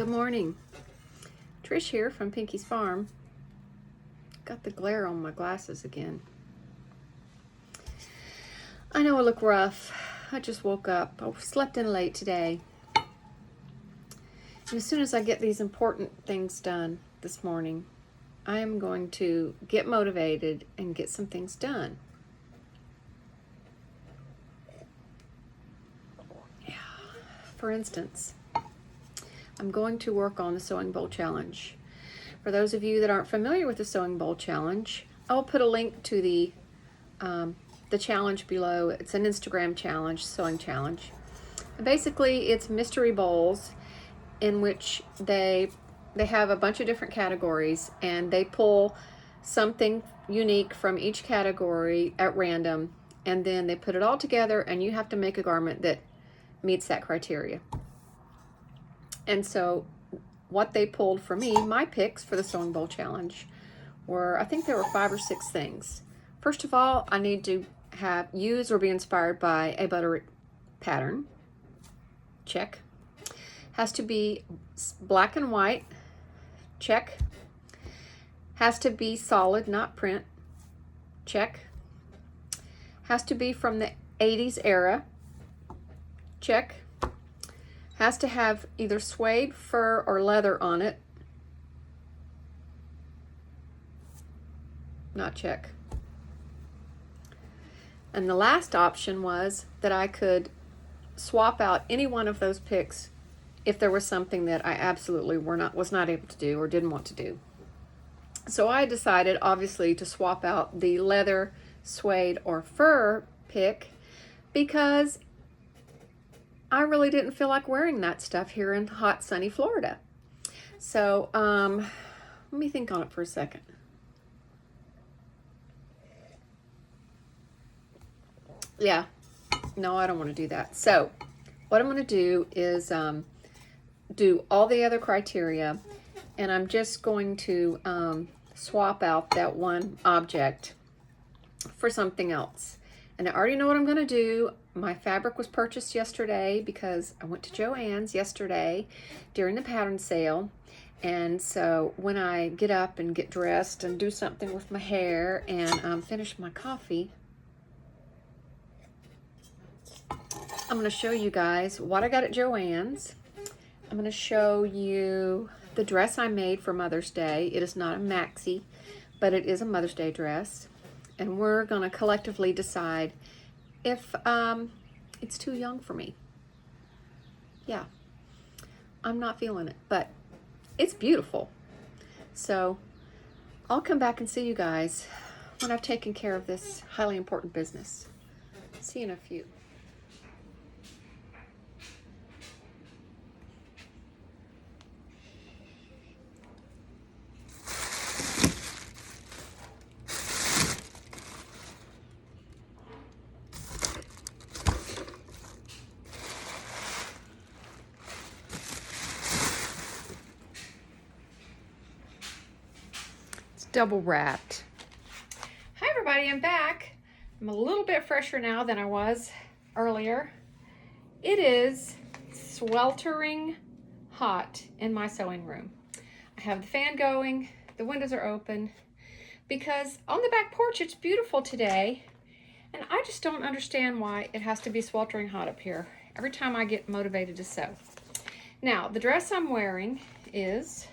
Good morning. Trish here from Pinky's Farm. Got the glare on my glasses again. I know I look rough. I just woke up. I slept in late today. And as soon as I get these important things done this morning, I am going to get motivated and get some things done. Yeah. For instance, I'm going to work on the Sewing Bowl Challenge. For those of you that aren't familiar with the Sewing Bowl Challenge, I'll put a link to the challenge below. It's an Instagram challenge, sewing challenge. And basically, it's mystery bowls in which they have a bunch of different categories, and they pull something unique from each category at random, and then they put it all together, and you have to make a garment that meets that criteria. And so what they pulled for me, my picks for the Sewing Bowl Challenge, were, I think there were 5 or 6 things. First of all, I need to use or be inspired by a butter pattern. Check. Has to be black and white. Check. Has to be solid, not print. Check. Has to be from the 80s era. Check. Has to have either suede, fur, or leather on it. Not check. And the last option was that I could swap out any one of those picks if there was something that I absolutely was not able to do or didn't want to do. So I decided, obviously, to swap out the leather, suede, or fur pick because I really didn't feel like wearing that stuff here in hot, sunny Florida. So let me think on it for a second. Yeah, no, I don't want to do that. So what I'm going to do is do all the other criteria, and I'm just going to swap out that one object for something else. And I already know what I'm going to do. My fabric was purchased yesterday because I went to Joann's yesterday during the pattern sale. And so when I get up and get dressed and do something with my hair and finish my coffee, I'm going to show you guys what I got at Joann's. I'm going to show you the dress I made for Mother's Day. It is not a maxi, but it is a Mother's Day dress. And we're going to collectively decide if it's too young for me. Yeah, I'm not feeling it, but it's beautiful. So I'll come back and see you guys when I've taken care of this highly important business. See you in a few. Double wrapped. Hi everybody, I'm back. I'm a little bit fresher now than I was earlier. It is sweltering hot in my sewing room. I have the fan going, the windows are open, because on the back porch it's beautiful today, and I just don't understand why it has to be sweltering hot up here every time I get motivated to sew. Now, the dress I'm wearing is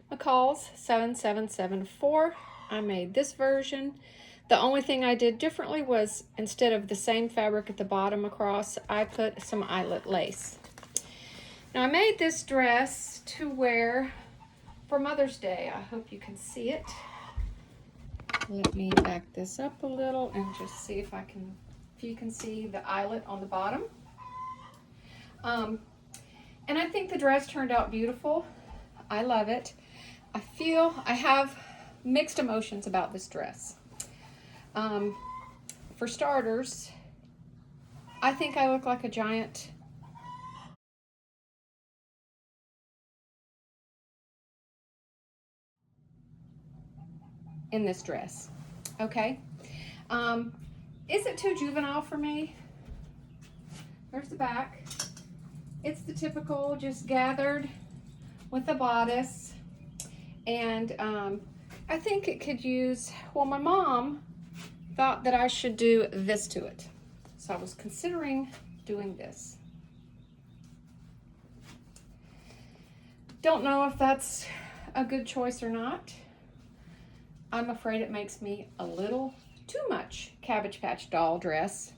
McCall's 7774. I made this version. The only thing I did differently was instead of the same fabric at the bottom across, I put some eyelet lace. Now I made this dress to wear for Mother's Day. I hope you can see it. Let me back this up a little and just see if you can see the eyelet on the bottom. And I think the dress turned out beautiful. I love it. I feel I have mixed emotions about this dress. For starters, I think I look like a giant in this dress. Okay. Is it too juvenile for me? There's the back. It's the typical just gathered with a bodice. And I think it could use, well, my mom thought that I should do this to it. So I was considering doing this. Don't know if that's a good choice or not. I'm afraid it makes me a little too much Cabbage Patch doll dress.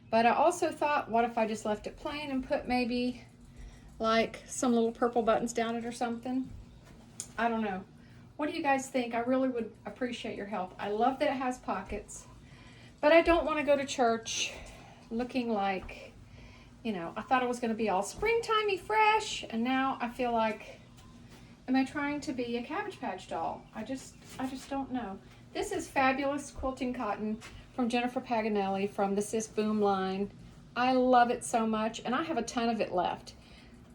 But I also thought, what if I just left it plain and put maybe like some little purple buttons down it or something? I don't know. What do you guys think? I really would appreciate your help. I love that it has pockets, but I don't want to go to church looking like, you know, I thought it was going to be all springtimey fresh, and now I feel like, am I trying to be a Cabbage Patch doll? I just don't know. This is fabulous quilting cotton from Jennifer Paganelli from the Sis Boom line. I love it so much, and I have a ton of it left.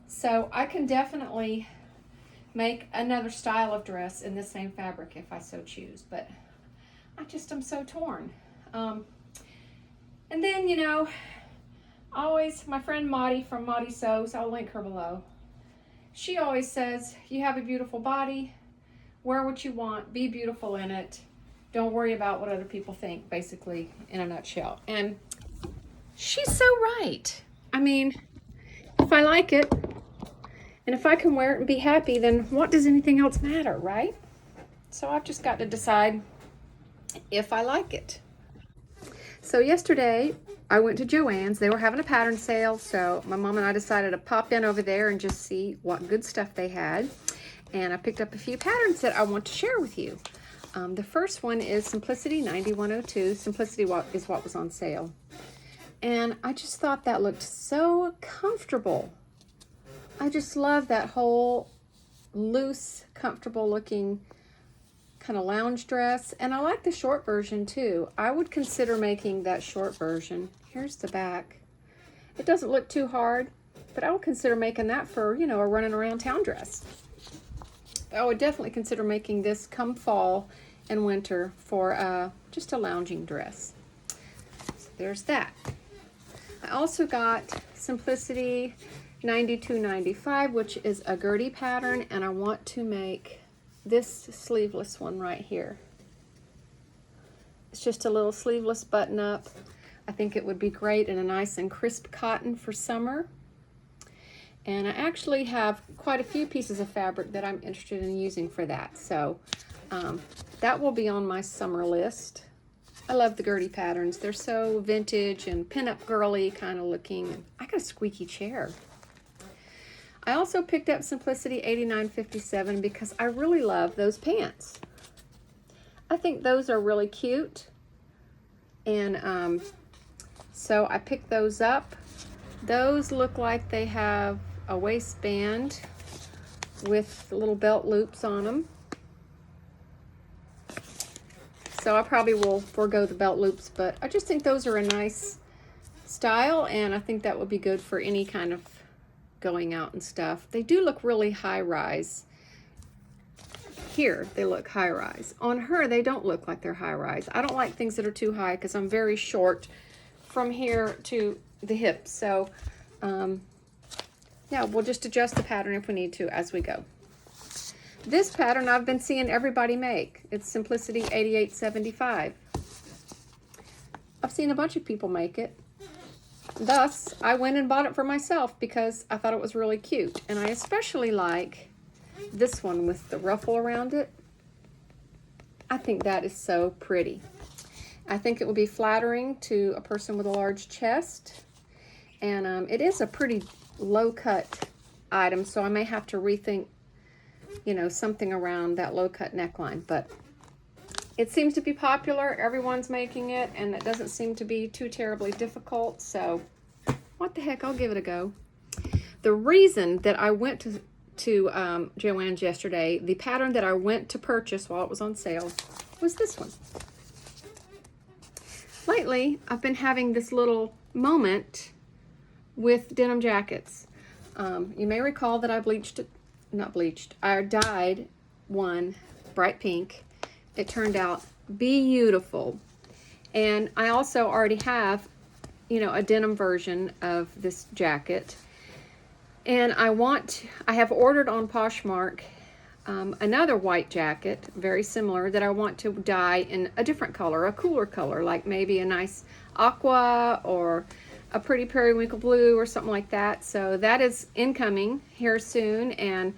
So I can definitely make another style of dress in the same fabric if I so choose, but I just am so torn. And then, you know, always my friend Maudie from Maudie Sews, I'll link her below. She always says, you have a beautiful body, wear what you want, be beautiful in it, don't worry about what other people think, basically, in a nutshell. And she's so right. I mean, if I like it, and if I can wear it and be happy, then what does anything else matter, right? So I've just got to decide if I like it. So yesterday, I went to Joann's. They were having a pattern sale, so my mom and I decided to pop in over there and just see what good stuff they had. And I picked up a few patterns that I want to share with you. The first one is Simplicity 9102. Simplicity is what was on sale. And I just thought that looked so comfortable. I just love that whole loose, comfortable looking kind of lounge dress. And I like the short version too. I would consider making that short version. Here's the back. It doesn't look too hard, but I would consider making that for, you know, a running around town dress. I would definitely consider making this come fall and winter for just a lounging dress. So there's that. I also got Simplicity 9295, which is a Gertie pattern, and I want to make this sleeveless one right here. It's just a little sleeveless button up. I think it would be great in a nice and crisp cotton for summer. And I actually have quite a few pieces of fabric that I'm interested in using for that. So that will be on my summer list. I love the Gertie patterns. They're so vintage and pin-up girly kind of looking. I got a squeaky chair. I also picked up Simplicity 8957 because I really love those pants. I think those are really cute. And so I picked those up. Those look like they have a waistband with little belt loops on them. So I probably will forego the belt loops, but I just think those are a nice style, and I think that would be good for any kind of going out and stuff. They do look really high-rise. Here, they look high-rise. On her, they don't look like they're high-rise. I don't like things that are too high because I'm very short from here to the hips. So, yeah, we'll just adjust the pattern if we need to as we go. This pattern I've been seeing everybody make. It's Simplicity 8875. I've seen a bunch of people make it. Thus, I went and bought it for myself because I thought it was really cute. And I especially like this one with the ruffle around it. I think that is so pretty. I think it will be flattering to a person with a large chest. And it is a pretty low-cut item, so I may have to rethink, you know, something around that low-cut neckline. But it seems to be popular. Everyone's making it, and it doesn't seem to be too terribly difficult. So what the heck, I'll give it a go. The reason that I went to Joann's yesterday, the pattern that I went to purchase while it was on sale, was this one. Lately, I've been having this little moment with denim jackets. You may recall that I I dyed one bright pink. It turned out beautiful. And I also already have, you know, a denim version of this jacket. And I have ordered on Poshmark another white jacket, very similar, that I want to dye in a different color, a cooler color, like maybe a nice aqua or a pretty periwinkle blue or something like that. So that is incoming here soon. And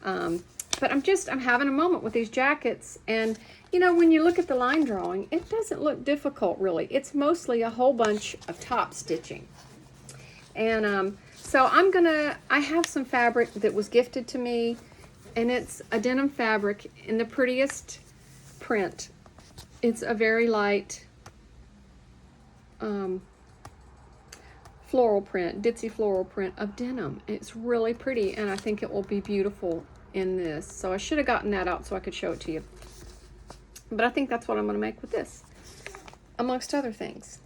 but I'm having a moment with these jackets. And you know, when you look at the line drawing, it doesn't look difficult really. It's mostly a whole bunch of top stitching. And so I have some fabric that was gifted to me, and it's a denim fabric in the prettiest print. It's a very light floral print, ditzy floral print of denim. It's really pretty, and I think it will be beautiful in this. So I should have gotten that out so I could show it to you. But I think that's what I'm going to make with this, amongst other things.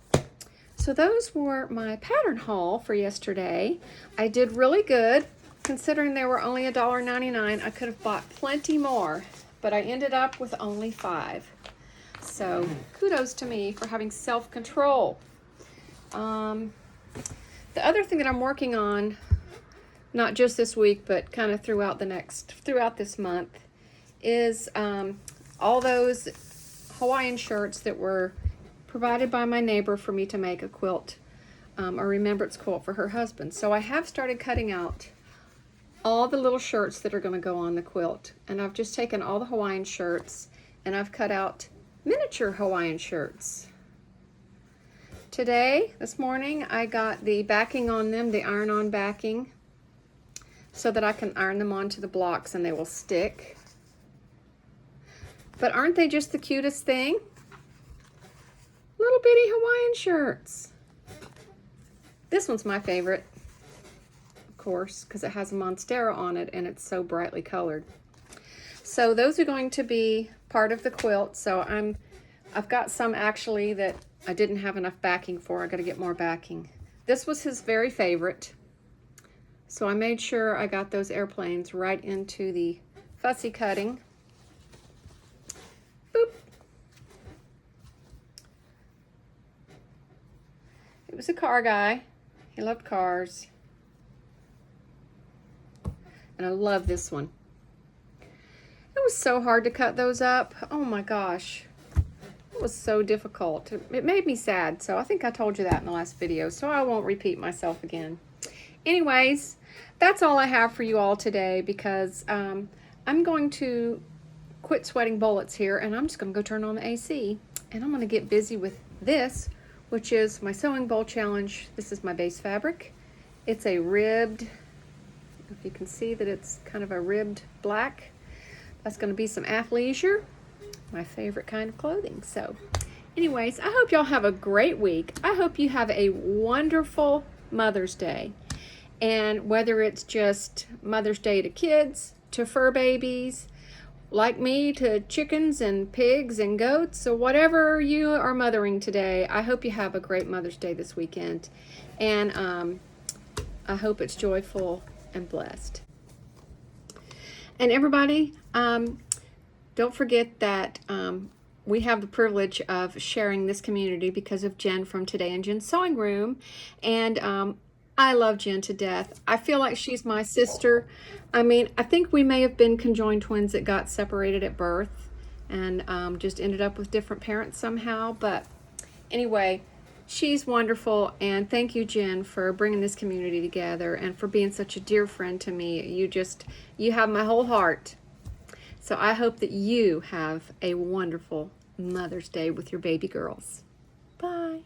So those were my pattern haul for yesterday. I did really good, considering they were only $1.99. I could have bought plenty more, but I ended up with only 5. So kudos to me for having self-control. The other thing that I'm working on, not just this week, but kind of throughout this month, is all those Hawaiian shirts that were provided by my neighbor for me to make a quilt, a remembrance quilt for her husband. So I have started cutting out all the little shirts that are going to go on the quilt. And I've just taken all the Hawaiian shirts and I've cut out miniature Hawaiian shirts. This morning, I got the backing on them, the iron-on backing, so that I can iron them onto the blocks and they will stick. But aren't they just the cutest thing? Little bitty Hawaiian shirts. This one's my favorite, of course, because it has a monstera on it and it's so brightly colored. So those are going to be part of the quilt. So I've got some actually that I didn't have enough backing for. I got to get more backing. This was his very favorite. So I made sure I got those airplanes right into the fussy cutting. Boop. He was a car guy. He loved cars. And I love this one. It was so hard to cut those up. Oh my gosh. It was so difficult. It made me sad. So I think I told you that in the last video. So I won't repeat myself again. Anyways, that's all I have for you all today, because I'm going to quit sweating bullets here, and I'm just going to go turn on the AC. And I'm going to get busy with this, which is my sewing bowl challenge. This is my base fabric. It's a ribbed, if you can see that it's kind of a ribbed black. That's going to be some athleisure, my favorite kind of clothing. So anyways, I hope y'all have a great week. I hope you have a wonderful Mother's Day. And whether it's just Mother's Day to kids, to fur babies, like me, to chickens and pigs and goats, or whatever you are mothering today, I hope you have a great Mother's Day this weekend. And I hope it's joyful and blessed. And everybody, don't forget that we have the privilege of sharing this community because of Jen from Today in Jen's Sewing Room. And I love Jen to death. I feel like she's my sister. I mean, I think we may have been conjoined twins that got separated at birth and just ended up with different parents somehow. But anyway, she's wonderful. And thank you, Jen, for bringing this community together and for being such a dear friend to me. You have my whole heart. So I hope that you have a wonderful Mother's Day with your baby girls. Bye.